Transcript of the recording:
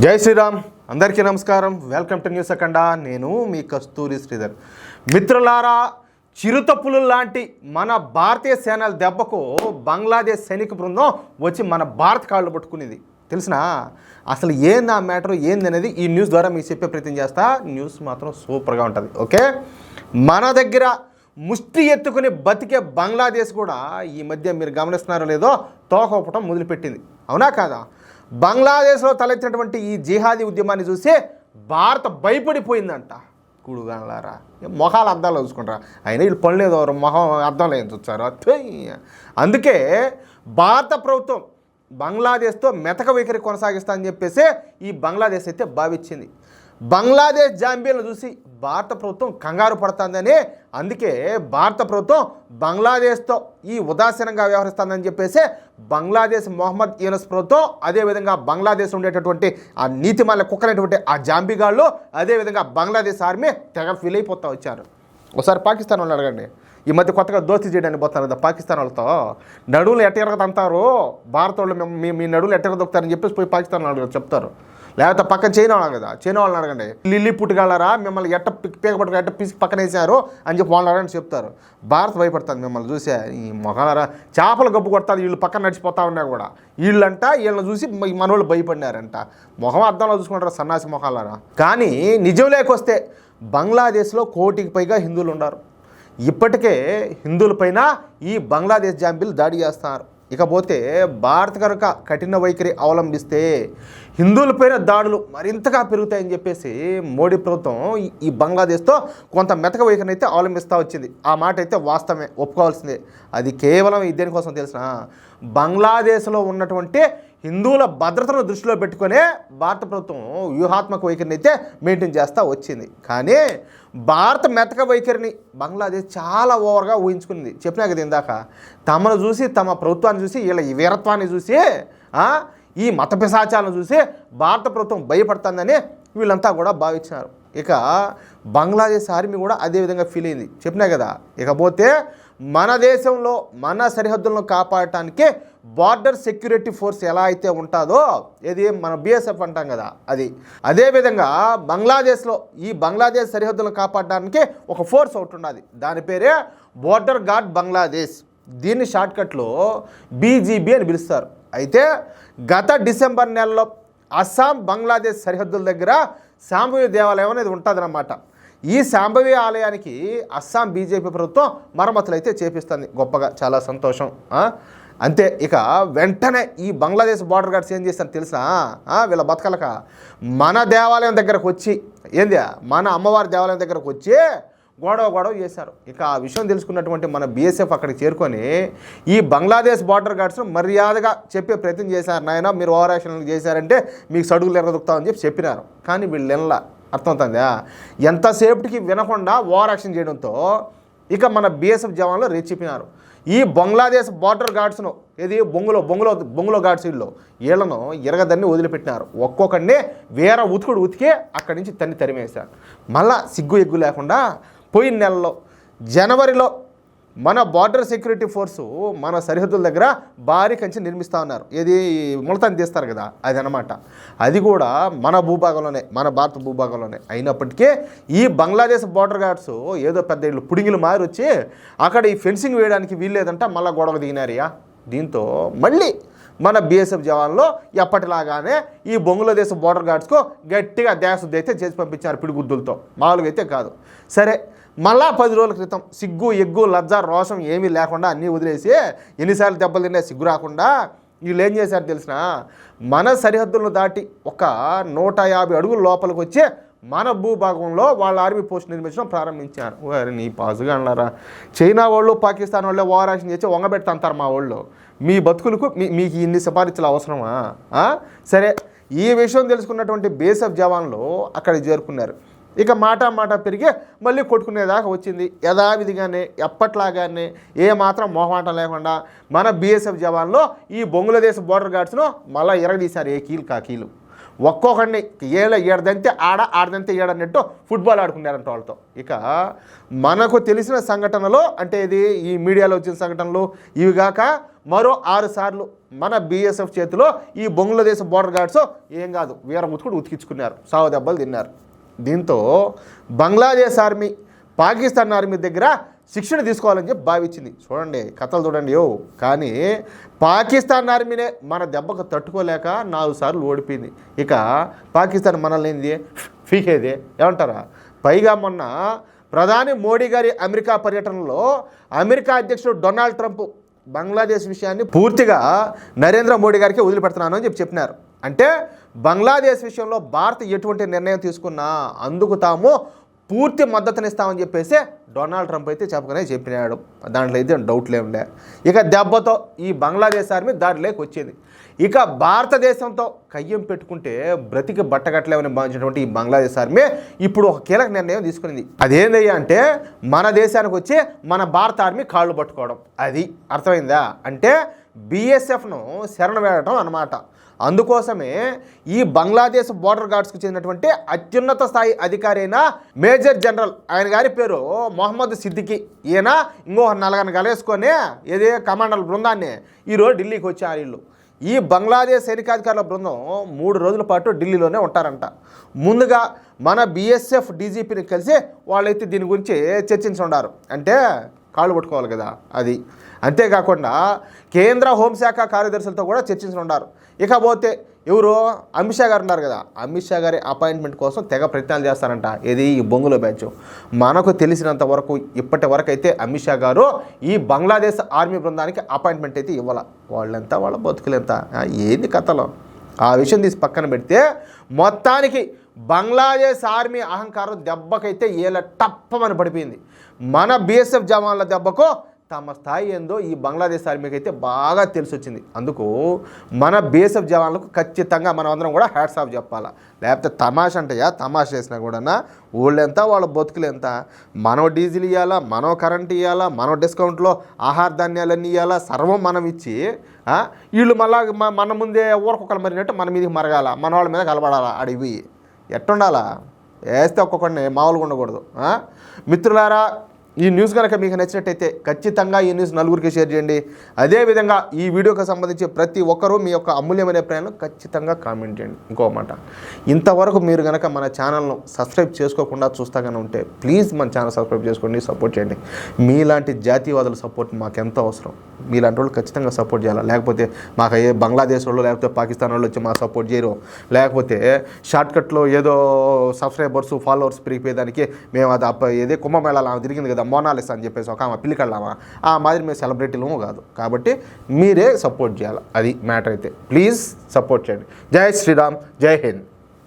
జై శ్రీరామ్. అందరికీ నమస్కారం. వెల్కమ్ టు న్యూస్ అఖండ. నేను మీ కస్తూరి శ్రీధర్. మిత్రులారా, చిరుతపులు లాంటి మన భారతీయ సేనల దెబ్బకు బంగ్లాదేశ్ సైనిక బృందం వచ్చి మన భారత కాళ్ళు పట్టుకునేది తెలిసినా. అసలు ఏంది ఆ మ్యాటర్ ఏంది అనేది ఈ న్యూస్ ద్వారా మీకు చెప్పే ప్రయత్నం చేస్తా. న్యూస్ మాత్రం సూపర్గా ఉంటుంది. ఓకే, మన దగ్గర ముష్టి ఎత్తుకుని బతికే బంగ్లాదేశ్ కూడా ఈ మధ్య మీరు గమనిస్తున్నారో లేదో తోకపటం మొదలుపెట్టింది. అవునా కాదా? బంగ్లాదేశ్లో తలెత్తినటువంటి ఈ జిహాదీ ఉద్యమాన్ని చూసి భారత భయపడిపోయిందంట. కుడుగాలారా, మొహాలు అద్దాలు చూసుకుంటారా? అయినా వీళ్ళు పనిలేదు, మొహం అద్దంలో ఏం చూస్తారు. అందుకే భారత ప్రభుత్వం బంగ్లాదేశ్తో మెతక వైఖరి కొనసాగిస్తా అని చెప్పేసి ఈ బంగ్లాదేశ్ అయితే భావించింది. బంగ్లాదేశ్ జాంబీలను చూసి భారత ప్రభుత్వం కంగారు పడుతుందని, అందుకే భారత ప్రభుత్వం బంగ్లాదేశ్తో ఈ ఉదాసీనంగా వ్యవహరిస్తుందని చెప్పేసి బంగ్లాదేశ్ మొహమ్మద్ యూనస్ ప్రభుత్వం, అదేవిధంగా బంగ్లాదేశ్ ఉండేటటువంటి ఆ నీతిమాల కుక్కనేటువంటి ఆ జాంబీగాళ్ళు, అదేవిధంగా బంగ్లాదేశ్ ఆర్మీ తెగ ఫీల్ అయిపోతూ వచ్చారు. ఒకసారి పాకిస్తాన్ వాళ్ళు అడగండి. ఈ మధ్య కొత్తగా దోస్తీ చేయడానికి పోతున్నారు కదా పాకిస్తాన్ వాళ్ళతో. నడువులు ఎట్టెరగదంటారు భారత వాళ్ళు, మీ నడువులు ఎట్టెరగదొక్కుతారని చెప్పేసి పోయి పాకిస్తాన్ వాళ్ళు చెప్తారు. లేకపోతే పక్కన చైనా వాళ్ళు కదా, చైనా వాళ్ళని అడగండి, లిల్లీ పుట్టుగలరా మిమ్మల్ని ఎట్ట పీకపట్టుకు ఎట్ట పీసి పక్కన వేసారు అని చెప్పి వాళ్ళు అడగని చెప్తారు. భారత్ భయపడుతుంది మిమ్మల్ని చూసే. ఈ మొహాలరా చేపలు గబ్బు కొడతారు వీళ్ళు పక్కన నడిచిపోతా ఉన్నా కూడా. వీళ్ళని చూసి మనోళ్ళు భయపడినారంట. మొహం అద్దంలో చూసుకుంటారు సన్నాసి మొహాలరా. కానీ నిజం లేకొస్తే బంగ్లాదేశ్లో 1 కోటికి పైగా హిందువులు ఉన్నారు. ఇప్పటికే హిందువులపైన ఈ బంగ్లాదేశ్ జాంబీలు దాడి చేస్తున్నారు. ఇకపోతే భారత్ కనుక కఠిన వైఖరి అవలంబిస్తే హిందువులపైన దాడులు మరింతగా పెరుగుతాయని చెప్పేసి మోడీ ప్రభుత్వం ఈ బంగ్లాదేశ్తో కొంత మెతక వైఖరిని అయితే అవలంబిస్తూ వచ్చింది. ఆ మాట అయితే వాస్తవమే, ఒప్పుకోవాల్సిందే. అది కేవలం దేనికోసం తెలిసిన, బంగ్లాదేశ్లో ఉన్నటువంటి హిందువుల భద్రతను దృష్టిలో పెట్టుకునే భారత ప్రభుత్వం వ్యూహాత్మక వైఖరిని అయితే మెయింటైన్ చేస్తూ వచ్చింది. కానీ భారత మెతక వైఖరిని బంగ్లాదేశ్ చాలా ఓవర్గా ఊహించుకుంది. చెప్పినా కదా ఇందాక, తమను చూసి, తమ ప్రభుత్వాన్ని చూసి, వీళ్ళ ఈ వీరత్వాన్ని చూసి, ఈ మత పిశాచాలను చూసి భారత ప్రభుత్వం భయపడుతుందని వీళ్ళంతా కూడా భావించినారు. ఇక బంగ్లాదేశ్ ఆర్మీ కూడా అదేవిధంగా ఫీల్ అయింది. చెప్పినా కదా. ఇకపోతే మన దేశంలో మన సరిహద్దులను కాపాడటానికి బార్డర్ సెక్యూరిటీ ఫోర్స్ ఎలా అయితే ఉంటుందో, ఇది మన బిఎస్ఎఫ్ అంటాం కదా, అది అదేవిధంగా బంగ్లాదేశ్లో ఈ బంగ్లాదేశ్ సరిహద్దులను కాపాడడానికి ఒక ఫోర్స్ ఒకటి ఉన్నది. దాని పేరే బోర్డర్ గార్డ్ బంగ్లాదేశ్. దీన్ని షార్ట్కట్లో బీజీబీ అని పిలుస్తారు. అయితే గత డిసెంబర్ నెలలో అస్సాం బంగ్లాదేశ్ సరిహద్దుల దగ్గర శాంభవి దేవాలయం అనేది ఉంటుందన్నమాట. ఈ శాంభవి ఆలయానికి అస్సాం బీజేపీ ప్రభుత్వం మరమ్మతులు అయితే చేపిస్తుంది. గొప్పగా, చాలా సంతోషం. అంతే. ఇక వెంటనే ఈ బంగ్లాదేశ్ బార్డర్ గార్డ్స్ ఏం చేస్తారు తెలుసా? వీళ్ళ బతకలక మన దేవాలయం దగ్గరకు వచ్చి, ఏంది మన అమ్మవారి దేవాలయం దగ్గరకు వచ్చి గొడవ చేశారు. ఇక ఆ విషయం తెలుసుకున్నటువంటి మన బీఎస్ఎఫ్ అక్కడికి చేరుకొని ఈ బంగ్లాదేశ్ బార్డర్ గార్డ్స్ను మర్యాదగా చెప్పే ప్రయత్నం చేశారు. నాయన మీరు ఓవర్ యాక్షన్ చేశారంటే మీకు సడుగులు ఎరగదొక్కుతామని చెప్పినారు. కానీ వీళ్ళు ఎలా అర్థమవుతుందా? ఎంతసేపటికి వినకుండా ఓవర్ యాక్షన్ చేయడంతో ఇక మన బీఎస్ఎఫ్ జవాన్లు రెచ్చిపోయినారు. ఈ బంగ్లాదేశ్ బార్డర్ గార్డ్స్ను, ఇది బొంగులో గార్డ్స్ వీళ్ళను ఎరగదన్ని వదిలిపెట్టినారు. ఒక్కొక్కడిని వేరే ఉతికి అక్కడి నుంచి తరిమేశారు. మళ్ళా సిగ్గు ఎగ్గు లేకుండా పోయిన నెలలో జనవరిలో మన బార్డర్ సెక్యూరిటీ ఫోర్సు మన సరిహద్దుల దగ్గర భారీ కంచె నిర్మిస్తూ ఉన్నారు. ఏది ముళతాన్ని తీస్తారు కదా, అది అనమాట. అది కూడా మన భూభాగంలోనే, మన భారత భూభాగంలోనే. అయినప్పటికీ ఈ బంగ్లాదేశ్ బార్డర్ గార్డ్స్ ఏదో పెద్ద ఇళ్ళు పుడింగిలు మారి వచ్చి అక్కడ ఈ ఫెన్సింగ్ వేయడానికి వీల్లేదంట, మళ్ళీ గొడవ దిగినారియా. దీంతో మళ్ళీ మన బీఎస్ఎఫ్ జవాన్లో ఎప్పటిలాగానే ఈ బంగ్లాదేశ్ బార్డర్ గార్డ్స్కు గట్టిగా దేశశుద్ధి అయితే చేసి పంపించారు పిడిగుద్దులతో. మామూలుగా అయితే కాదు. సరే, మళ్ళా 10 రోజుల క్రితం సిగ్గు ఎగ్గు లజ్జ రోషం ఏమీ లేకుండా అన్నీ వదిలేసి, ఎన్నిసార్లు దెబ్బలు తిన్నా సిగ్గు రాకుండా వీళ్ళు ఏం చేశారు తెలిసిన, మన సరిహద్దులను దాటి ఒక 150 అడుగుల లోపలికి వచ్చి మన భూభాగంలో వాళ్ళ ఆర్మీ పోస్ట్ నిర్మించడం ప్రారంభించారు. వారి నీ పాజుగా అన్నారా? చైనా వాళ్ళు, పాకిస్తాన్ వాళ్ళు ఓవర్ యాక్షన్ చేసి వంగబెడతాంటారు మా వాళ్ళు. మీ బతుకులకు మీకు ఇన్ని సిఫారసులు అవసరమా? సరే, ఈ విషయం తెలుసుకున్నటువంటి బీఎస్ఎఫ్ జవాన్లు అక్కడికి చేరుకున్నారు. ఇక మాట పెరిగి మళ్ళీ కొట్టుకునేదాకా వచ్చింది. యథావిధిగానే ఎప్పట్లాగానే ఏమాత్రం మొహమాటం లేకుండా మన బీఎస్ఎఫ్ జవాన్లో ఈ బంగ్లాదేశ్ బార్డర్ గార్డ్స్ను మళ్ళీ ఎరగదీశారు. ఏ కీలు కా కీలు. ఒక్కొక్కడిని ఏడదంతే ఆడదంతే ఏడన్నట్టు ఫుట్బాల్ ఆడుకున్నారంట వాళ్ళతో. ఇక మనకు తెలిసిన సంఘటనలు అంటే ఇది ఈ మీడియాలో వచ్చిన సంఘటనలు ఇవి కాక మరో 6 సార్లు మన బీఎస్ఎఫ్ చేతిలో ఈ బంగ్లాదేశ్ బోర్డర్ గార్డ్స్ ఏం కాదు వీరముతుకుడు ఉతికించుకున్నారు, సావు దెబ్బలు తిన్నారు. దీంతో బంగ్లాదేశ్ ఆర్మీ పాకిస్తాన్ ఆర్మీ దగ్గర శిక్షణ తీసుకోవాలని చెప్పి భావించింది. చూడండి కథలు చూడండి కానీ పాకిస్తాన్ ఆర్మీనే మన దెబ్బకు తట్టుకోలేక 4 సార్లు ఓడిపోయింది. ఇక పాకిస్తాన్ మనల్ని ఏంది ఫీకేది ఏమంటారా? పైగా మొన్న ప్రధాని మోడీ గారి అమెరికా పర్యటనలో అమెరికా అధ్యక్షుడు డొనాల్డ్ ట్రంప్ బంగ్లాదేశ్ విషయాన్ని పూర్తిగా నరేంద్ర మోడీ గారికి వదిలిపెడుతున్నాను అని చెప్పినారు. అంటే బంగ్లాదేశ్ విషయంలో భారత్ ఎటువంటి నిర్ణయం తీసుకున్నా అందుకు తాము పూర్తి మద్దతునిస్తామని చెప్పేసి డొనాల్డ్ ట్రంప్ అయితే చెప్పినాడు. దాంట్లో అయితే డౌట్లే ఉండే. ఇక దెబ్బతో ఈ బంగ్లాదేశ్ ఆర్మీ దారిలోకి వచ్చింది. ఇక భారతదేశంతో కయ్యం పెట్టుకుంటే బ్రతికి బట్టగట్టలేమని భావించినటువంటి ఈ బంగ్లాదేశ్ ఆర్మీ ఇప్పుడు ఒక కీలక నిర్ణయం తీసుకునింది. అదేందయ్యా అంటే మన దేశానికి వచ్చి మన భారత ఆర్మీ కాళ్ళు పట్టుకోవడం. అది అర్థమైందా? అంటే బీఎస్ఎఫ్ను శరణ వేయడం అన్నమాట. అందుకోసమే ఈ బంగ్లాదేశ్ బోర్డర్ గార్డ్స్కి చెందినటువంటి అత్యున్నత స్థాయి అధికారి అయిన మేజర్ జనరల్, ఆయన గారి పేరు మొహమ్మద్ సిద్దికి, ఈయన ఇంకో 4 కలేసుకొని ఏదే కమాండర్ బృందాన్ని ఈరోజు ఢిల్లీకి వచ్చారు. వీళ్ళు ఈ బంగ్లాదేశ్ సైనికాధికారుల బృందం 3 రోజుల పాటు ఢిల్లీలోనే ఉంటారంట. ముందుగా మన బీఎస్ఎఫ్ డీజీపీని కలిసి వాళ్ళైతే దీని గురించి చర్చించుండారు. అంటే కాళ్ళు పట్టుకోవాలి కదా అది. అంతేకాకుండా కేంద్ర హోంశాఖ కార్యదర్శులతో కూడా చర్చించుండారు. ఇకపోతే ఎవరు అమిత్ షా గారు ఉన్నారు కదా, అమిత్ షా గారి అపాయింట్మెంట్ కోసం తెగ ప్రయత్నాలు చేస్తారంట. ఇది ఈ బొంగులో బ్యాచ్. మనకు తెలిసినంత వరకు ఇప్పటి వరకు అయితే అమిత్ షా గారు ఈ బంగ్లాదేశ్ ఆర్మీ బృందానికి అపాయింట్మెంట్ అయితే ఇవ్వాల. వాళ్ళెంత వాళ్ళ బతుకులెంత ఏంది కథలో ఆ విషయం తీసి పక్కన పెడితే మొత్తానికి బంగ్లాదేశ్ ఆర్మీ అహంకారం దెబ్బకైతే ఏళ్ళ టప్పమని పడిపోయింది. మన బీఎస్ఎఫ్ జవాన్ల దెబ్బకు తమ స్థాయి ఏందో ఈ బంగ్లాదేశ్ ఆర్మీకి అయితే బాగా తెలిసి వచ్చింది. అందుకు మన బీఎస్ఎఫ్ జవాన్లకు ఖచ్చితంగా మనం అందరం కూడా హ్యాట్స్ ఆఫ్ చెప్పాలా. లేకపోతే తమాషా అంటేయా తమాషా చేసినా కూడా ఊళ్ళెంత వాళ్ళ బతుకులు ఎంత. మనం డీజిల్ ఇవ్వాలా, మనం కరెంట్ ఇవ్వాలా, మనం డిస్కౌంట్లో ఆహార ధాన్యాలన్నీ ఇవ్వాలా, సర్వం మనం ఇచ్చి వీళ్ళు మళ్ళా మన ముందే ఊరకొకరు మరినట్టు మన మీదకి మరగాల, మన వాళ్ళ మీద కలబడాలా. అడివి ఎట్టుండాలా? వేస్తే ఒక్కొక్కడిని మామూలుగా ఉండకూడదు. మిత్రులారా, ఈ న్యూస్ కనుక మీకు నచ్చినట్టయితే ఖచ్చితంగా ఈ న్యూస్ నలుగురికి షేర్ చేయండి. అదేవిధంగా ఈ వీడియోకి సంబంధించి ప్రతి ఒక్కరూ మీ యొక్క అమూల్యమైన అభిప్రాయాలను ఖచ్చితంగా కామెంట్ చేయండి. ఇంకో మాట, ఇంతవరకు మీరు కనుక మన ఛానల్ను సబ్స్క్రైబ్ చేసుకోకుండా చూస్తాగానే ఉంటే ప్లీజ్ మన ఛానల్ సబ్స్క్రైబ్ చేసుకోండి, సపోర్ట్ చేయండి. మీలాంటి జాతీయవాదుల సపోర్ట్ మాకు ఎంతో అవసరం. మీలాంటి వాళ్ళు ఖచ్చితంగా సపోర్ట్ చేయాలి. లేకపోతే మాకు ఏ బంగ్లాదేశ్ వాళ్ళు లేకపోతే పాకిస్తాన్ వాళ్ళు వచ్చి మాకు సపోర్ట్ చేయరు. లేకపోతే షార్ట్కట్లో ఏదో సబ్స్క్రైబర్స్ ఫాలోవర్స్ పెరిగిపోయేదానికి మేము అది ఏదే కుంభమేళాలు ఆమె తిరిగింది కదా మోనాలిసా అని చెప్పేసి ఒక ఆమె పిల్లికళ్ళామా ఆ మాదిరి మేము సెలబ్రిటీలము కాదు. కాబట్టి మీరే సపోర్ట్ చేయాలి. అది మ్యాటర్ అయితే ప్లీజ్ సపోర్ట్ చేయండి. జై శ్రీరామ్, జై హింద్.